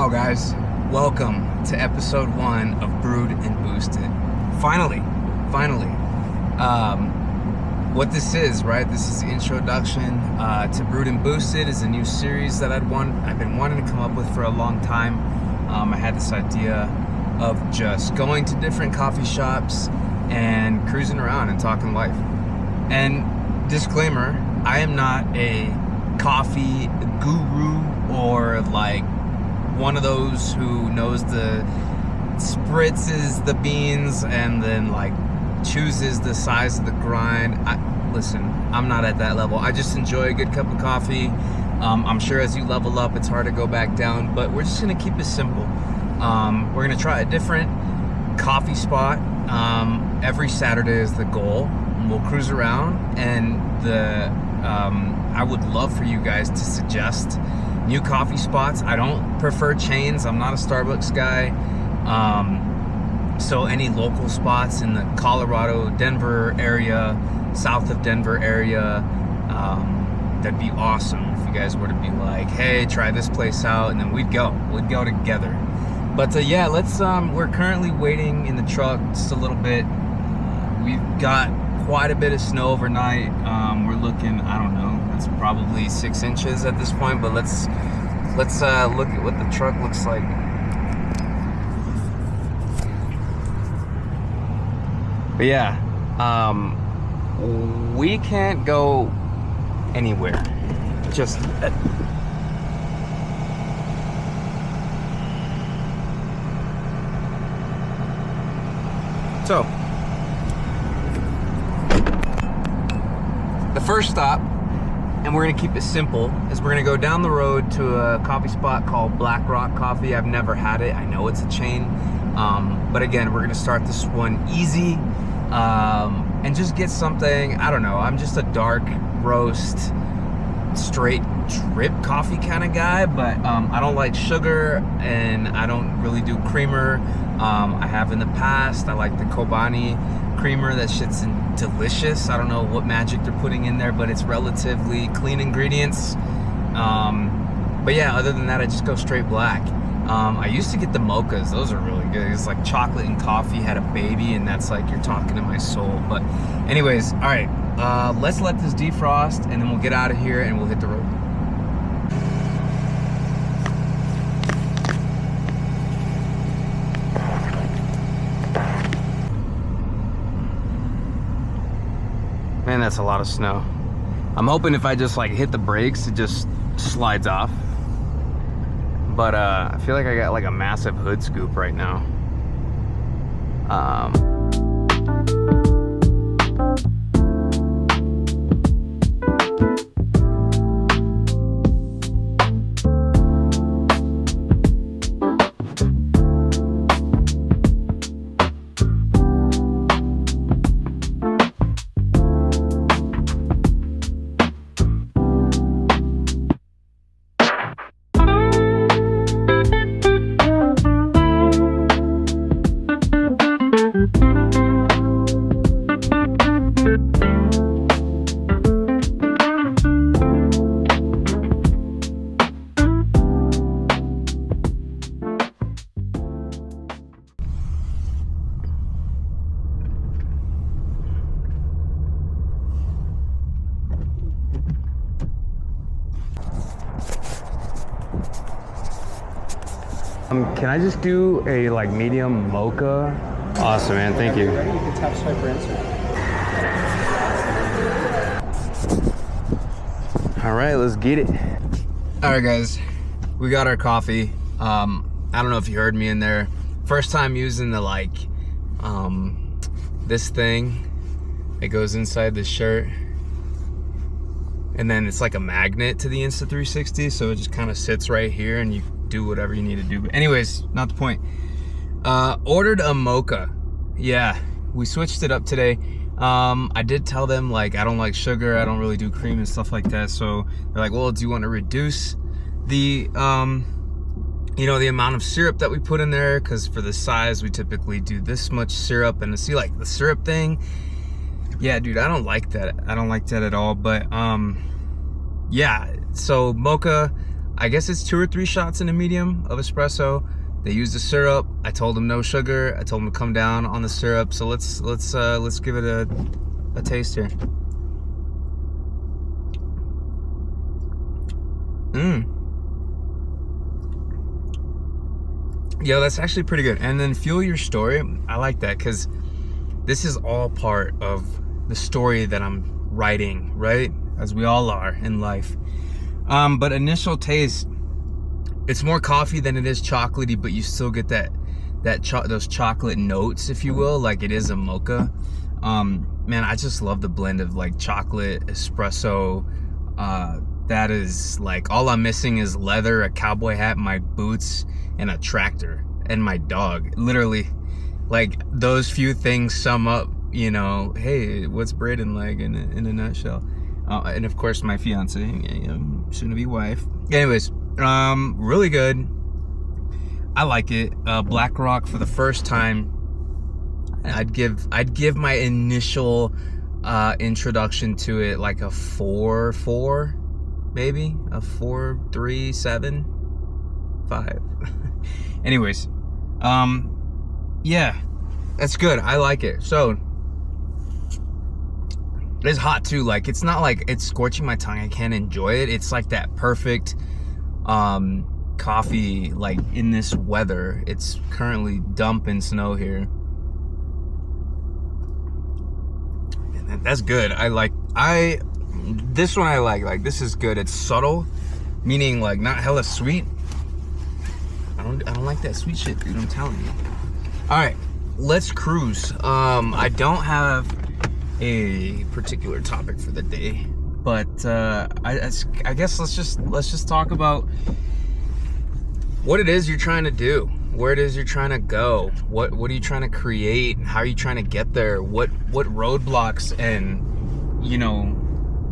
Wow, guys, welcome to episode 1 of Brewed and Boosted. Finally. What this is, right? This is the introduction to Brewed and Boosted. Is a new series that I've been wanting to come up with for a long time. I had this idea of just going to different coffee shops and cruising around and talking life. And disclaimer, I am not a coffee guru or like one of those who knows spritzes the beans and then like chooses the size of the grind. Listen, I'm not at that level. I just enjoy a good cup of coffee. I'm sure as you level up, it's hard to go back down, but we're just gonna keep it simple. We're gonna try a different coffee spot. Every Saturday is the goal. We'll cruise around, and I would love for you guys to suggest new coffee spots. I don't prefer chains. I'm not a Starbucks guy. So any local spots in the Colorado, Denver area, south of Denver area, that'd be awesome if you guys were to be like, hey, try this place out, and then we'd go together. But yeah, we're currently waiting in the truck just a little bit. We've got quite a bit of snow overnight. We're looking, I don't know, it's probably 6 inches at this point, but let's look at what the truck looks like. But yeah, we can't go anywhere. Just so the first stop, and we're gonna keep it simple, is we're gonna go down the road to a coffee spot called Black Rock Coffee. I've never had it. I know it's a chain, but again, we're gonna start this one easy and just get something. I don't know, I'm just a dark roast, straight drip coffee kind of guy, but I don't like sugar and I don't really do creamer. I have in the past. I like the Kobani creamer. That shit's delicious. I don't know what magic they're putting in there, but it's relatively clean ingredients. But yeah, other than that, I just go straight black. I used to get the mochas. Those are really good. It's like chocolate and coffee had a baby, and that's like, you're talking to my soul. But anyways, all right, let's let this defrost, and then we'll get out of here and we'll hit the road. Man, that's a lot of snow. I'm hoping if I just like hit the brakes, it just slides off. But I feel like I got like a massive hood scoop right now. Can I just do a like medium mocha? Awesome, man, thank you. You can tap, swipe, or answer. All right, let's get it. All right, guys, we got our coffee. I don't know if you heard me in there. First time using the this thing. It goes inside the shirt, and then it's like a magnet to the Insta360, so it just kind of sits right here, and you do whatever you need to do. But anyways, not the point. Ordered a mocha. Yeah, we switched it up today. I did tell them like I don't like sugar, I don't really do cream and stuff like that, so they're like, well, do you want to reduce the the amount of syrup that we put in there, because for the size we typically do this much syrup. And to see like the syrup thing, yeah, dude, I don't like that at all. But yeah, so mocha, I guess it's 2 or 3 shots in a medium of espresso. They use the syrup. I told them no sugar. I told them to come down on the syrup. So let's give it a taste here. Yo, that's actually pretty good. And then fuel your story. I like that because this is all part of the story that I'm writing, right? As we all are in life. But initial taste, it's more coffee than it is chocolatey, but you still get those chocolate notes, if you will, like it is a mocha. Man, I just love the blend of like chocolate, espresso. That is like, all I'm missing is leather, a cowboy hat, my boots, and a tractor, and my dog. Literally, like those few things sum up, you know, hey, what's Braden like in a nutshell? And of course, my fiance, soon-to-be wife. Anyways, really good. I like it. Black Rock for the first time. I'd give my initial introduction to it like a 4, maybe a 4, 3, 7, 5. Anyways, yeah, that's good. I like it. So it's hot too. Like, it's not like it's scorching my tongue. I can't enjoy it. It's like that perfect coffee, like in this weather. It's currently dumping snow here. And that's good. This one I like this is good. It's subtle, meaning like not hella sweet. I don't like that sweet shit, dude. I'm telling you. All right, let's cruise. I don't have a particular topic for the day, but I guess let's just talk about what it is you're trying to do, where it is you're trying to go, what are you trying to create, how are you trying to get there, what roadblocks and, you know,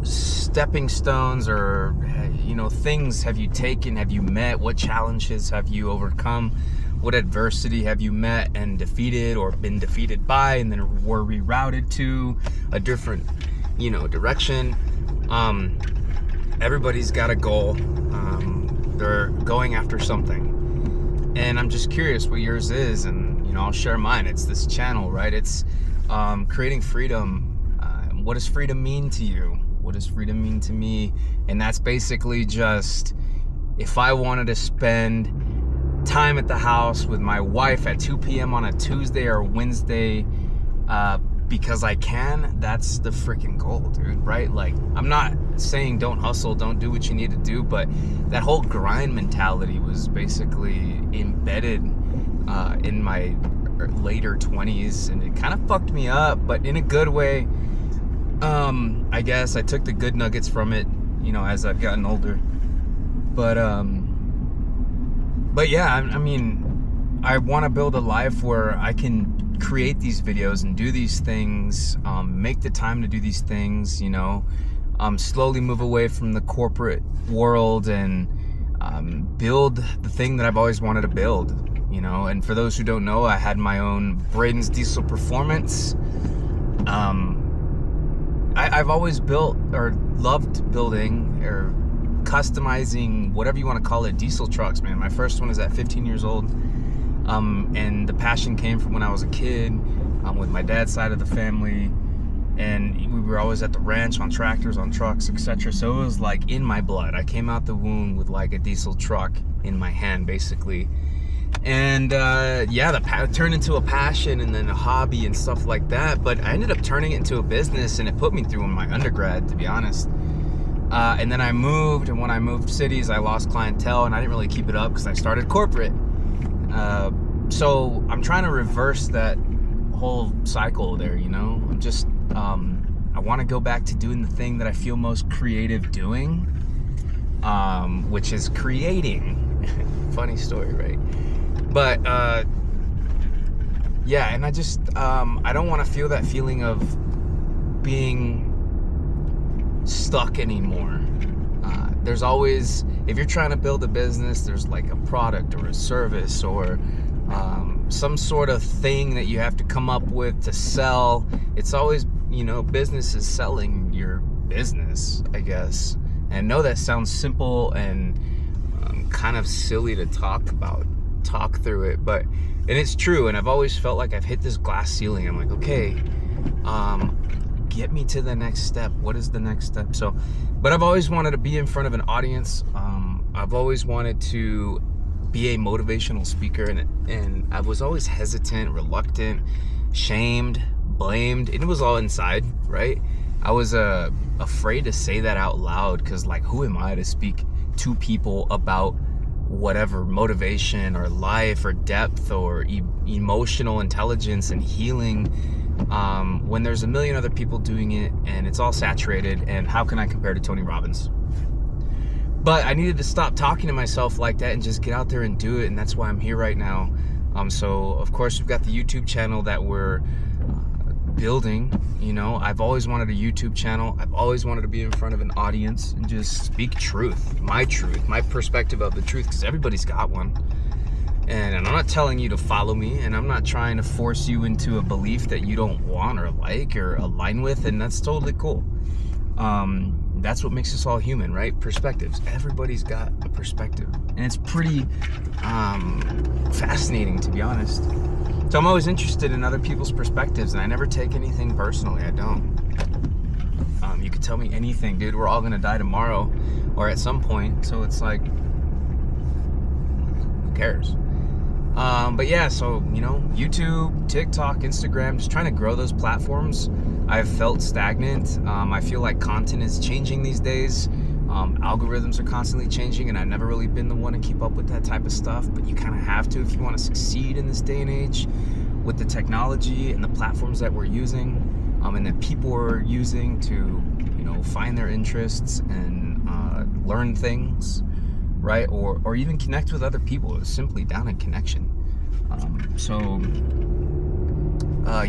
stepping stones or, you know, things have you taken, have you met, what challenges have you overcome, what adversity have you met and defeated or been defeated by and then were rerouted to a different, you know, direction. Everybody's got a goal. They're going after something, and I'm just curious what yours is, and, you know, I'll share mine. It's this channel, right? It's creating freedom. What does freedom mean to you? What does freedom mean to me? And that's basically just, if I wanted to spend time at the house with my wife at 2 p.m. on a Tuesday or Wednesday, because I can, that's the freaking goal, dude, right? Like, I'm not saying don't hustle, don't do what you need to do, but that whole grind mentality was basically embedded in my later 20s, and it kind of fucked me up, but in a good way. I guess I took the good nuggets from it, you know, as I've gotten older. But yeah, I mean, I want to build a life where I can create these videos and do these things, make the time to do these things, you know, slowly move away from the corporate world and build the thing that I've always wanted to build, you know. And for those who don't know, I had my own Braden's Diesel Performance. I've always built or loved building or customizing, whatever you want to call it, diesel trucks, man. My first one is at 15 years old. And the passion came from when I was a kid, with my dad's side of the family. And we were always at the ranch on tractors, on trucks, etc. So it was like in my blood. I came out the womb with like a diesel truck in my hand, basically. And yeah, it turned into a passion and then a hobby and stuff like that. But I ended up turning it into a business, and it put me through in my undergrad, to be honest. And then I moved, and when I moved cities, I lost clientele, and I didn't really keep it up because I started corporate. So I'm trying to reverse that whole cycle there, you know. I'm just, I want to go back to doing the thing that I feel most creative doing, which is creating. Funny story, right? But yeah, and I just I don't want to feel that feeling of being stuck anymore. There's always, if you're trying to build a business, there's like a product or a service or some sort of thing that you have to come up with to sell. It's always, you know, business is selling your business, I guess. And I know that sounds simple and kind of silly to talk through it, but and it's true. And I've always felt like I've hit this glass ceiling. I'm like, okay, get me to the next step. What is the next step? So, but I've always wanted to be in front of an audience. I've always wanted to be a motivational speaker, and I was always hesitant, reluctant, shamed, blamed, and it was all inside, right? I was afraid to say that out loud, because like, who am I to speak to people about whatever motivation or life or depth or emotional intelligence and healing, when there's a million other people doing it and it's all saturated, and how can I compare to Tony Robbins? But I needed to stop talking to myself like that and just get out there and do it, and that's why I'm here right now. So of course we've got the YouTube channel that we're building. You know, I've always wanted a YouTube channel. I've always wanted to be in front of an audience and just speak truth, my perspective of the truth, because everybody's got one. And I'm not telling you to follow me, and I'm not trying to force you into a belief that you don't want or like or align with, and that's totally cool. That's what makes us all human, right? Perspectives. Everybody's got a perspective, and it's pretty fascinating, to be honest. So I'm always interested in other people's perspectives, and I never take anything personally. I don't. You could tell me anything, dude. We're all gonna die tomorrow, or at some point. So it's like, who cares? But yeah, so, you know, YouTube, TikTok, Instagram, just trying to grow those platforms. I've felt stagnant. I feel like content is changing these days. Algorithms are constantly changing, and I've never really been the one to keep up with that type of stuff, but you kind of have to if you want to succeed in this day and age with the technology and the platforms that we're using, and that people are using to, you know, find their interests and learn things, right? Or even connect with other people. It's simply down in connection.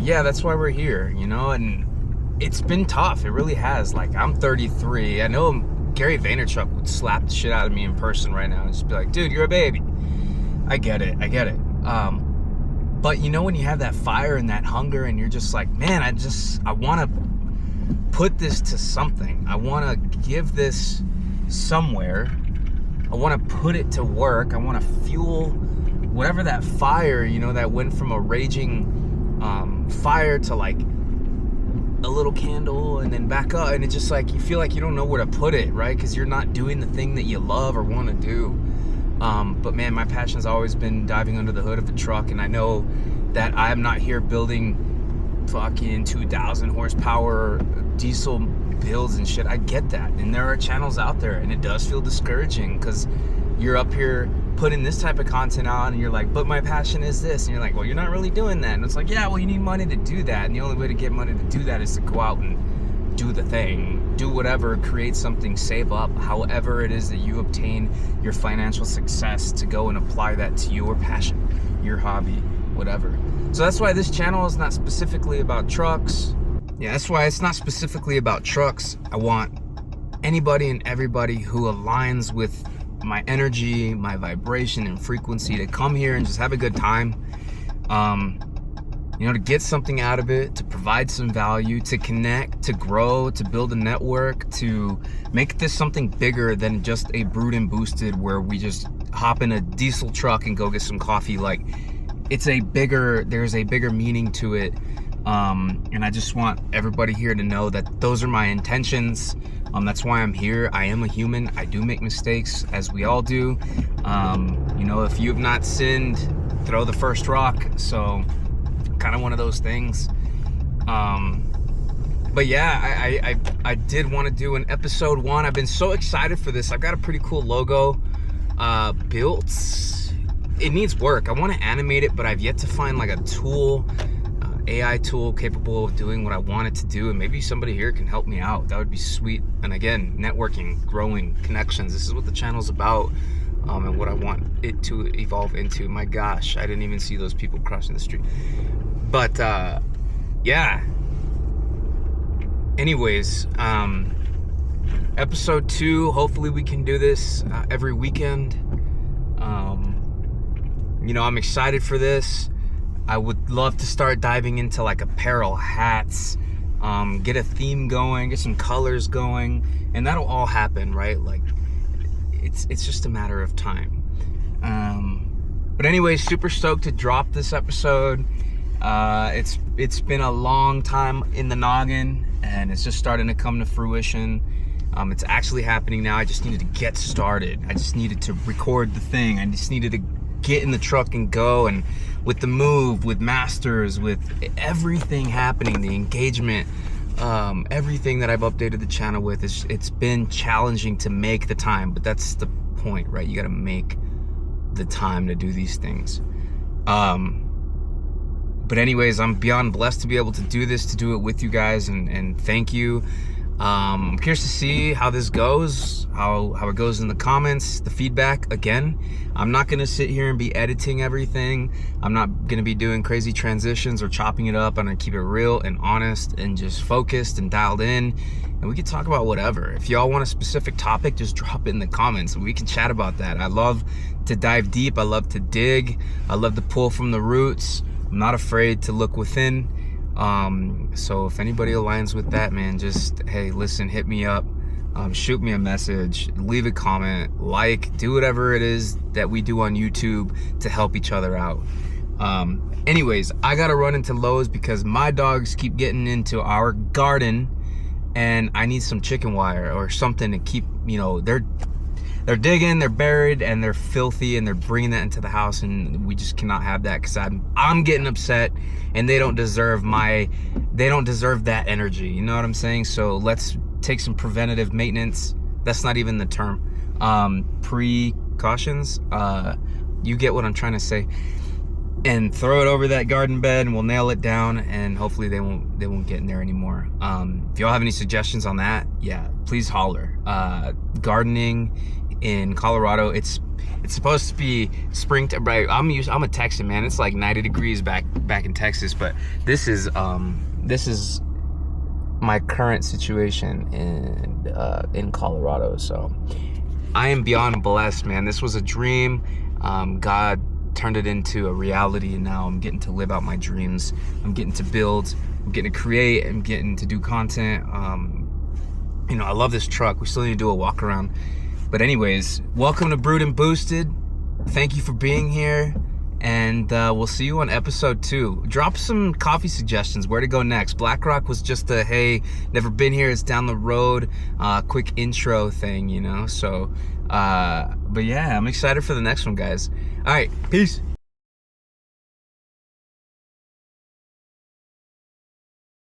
Yeah, that's why we're here, you know, and it's been tough. It really has. Like, I'm 33. I know Gary Vaynerchuk would slap the shit out of me in person right now and just be like, dude, you're a baby. I get it. But you know, when you have that fire and that hunger, and you're just like, man, I want to put this to something. I want to give this somewhere. I want to put it to work. I want to fuel whatever that fire, you know, that went from a raging fire to like a little candle and then back up, and it's just like you feel like you don't know where to put it, right? Because you're not doing the thing that you love or want to do. But man, my passion's always been diving under the hood of a truck, and I know that I'm not here building fucking 2,000 horsepower diesel builds and shit. I get that, and there are channels out there, and it does feel discouraging because you're up here putting this type of content on, and you're like, but my passion is this, and you're like, well, you're not really doing that. And it's like, yeah, well, you need money to do that, and the only way to get money to do that is to go out and do the thing, do whatever, create something, save up, however it is that you obtain your financial success, to go and apply that to your passion, your hobby, whatever. So that's why this channel is not specifically about trucks. Yeah, that's why it's not specifically about trucks. I want anybody and everybody who aligns with my energy, my vibration and frequency to come here and just have a good time. You know, to get something out of it, to provide some value, to connect, to grow, to build a network, to make this something bigger than just a Brewed and Boosted where we just hop in a diesel truck and go get some coffee. Like, there's a bigger meaning to it. And I just want everybody here to know that those are my intentions. That's why I'm here. I am a human. I do make mistakes, as we all do. You know, if you have not sinned, throw the first rock. So, kind of one of those things. But yeah, I did want to do an episode 1. I've been so excited for this. I've got a pretty cool logo built. It needs work. I want to animate it, but I've yet to find like a tool, AI tool capable of doing what I want it to do, and maybe somebody here can help me out. That would be sweet. And again, networking, growing, connections. This is what the channel's about, and what I want it to evolve into. My gosh, I didn't even see those people crossing the street. But yeah. Anyways, episode 2. Hopefully we can do this every weekend. You know, I'm excited for this. I would love to start diving into like apparel, hats, get a theme going, get some colors going, and that'll all happen, right? Like, it's just a matter of time. But anyway, super stoked to drop this episode. It's been a long time in the noggin, and it's just starting to come to fruition. It's actually happening now. I just needed to get started. I just needed to record the thing. I just needed to get in the truck and go. And with the move, with masters, with everything happening, the engagement, everything that I've updated the channel with, it's been challenging to make the time. But that's the point, right? You got to make the time to do these things. But anyways, I'm beyond blessed to be able to do this, to do it with you guys, and thank you. I'm curious to see how this goes, how it goes in the comments, the feedback. Again, I'm not gonna sit here and be editing everything. I'm not gonna be doing crazy transitions or chopping it up. I'm gonna keep it real and honest and just focused and dialed in, and we can talk about whatever. If y'all want a specific topic, just drop it in the comments and we can chat about that. I love to dive deep. I love to dig. I love to pull from the roots. I'm not afraid to look within. So if anybody aligns with that, man, just, hey, listen, hit me up, shoot me a message, leave a comment, like, do whatever it is that we do on YouTube to help each other out. Anyways, I gotta run into Lowe's because my dogs keep getting into our garden, and I need some chicken wire or something to keep, they're digging, they're buried, and they're filthy, and they're bringing that into the house, and we just cannot have that because I'm getting upset, and they don't deserve that energy. You know what I'm saying? So let's take some preventative maintenance. That's not even the term. Precautions. You get what I'm trying to say. And throw it over that garden bed, and we'll nail it down, and hopefully they won't get in there anymore. If y'all have any suggestions on that, yeah, please holler. Gardening in Colorado, it's supposed to be spring. Right, I'm a Texan, man. It's like 90 degrees back in Texas, but this is my current situation in Colorado. So I am beyond blessed, man. This was a dream. God turned it into a reality, and now I'm getting to live out my dreams. I'm getting to build, I'm getting to create, I'm getting to do content. I love this truck. We still need to do a walk around. But anyways, welcome to Brewed and Boosted. Thank you for being here, and we'll see you on episode 2. Drop some coffee suggestions, where to go next. Black Rock was just a, hey, never been here, it's down the road, quick intro thing, So, but yeah, I'm excited for the next one, guys. All right, peace.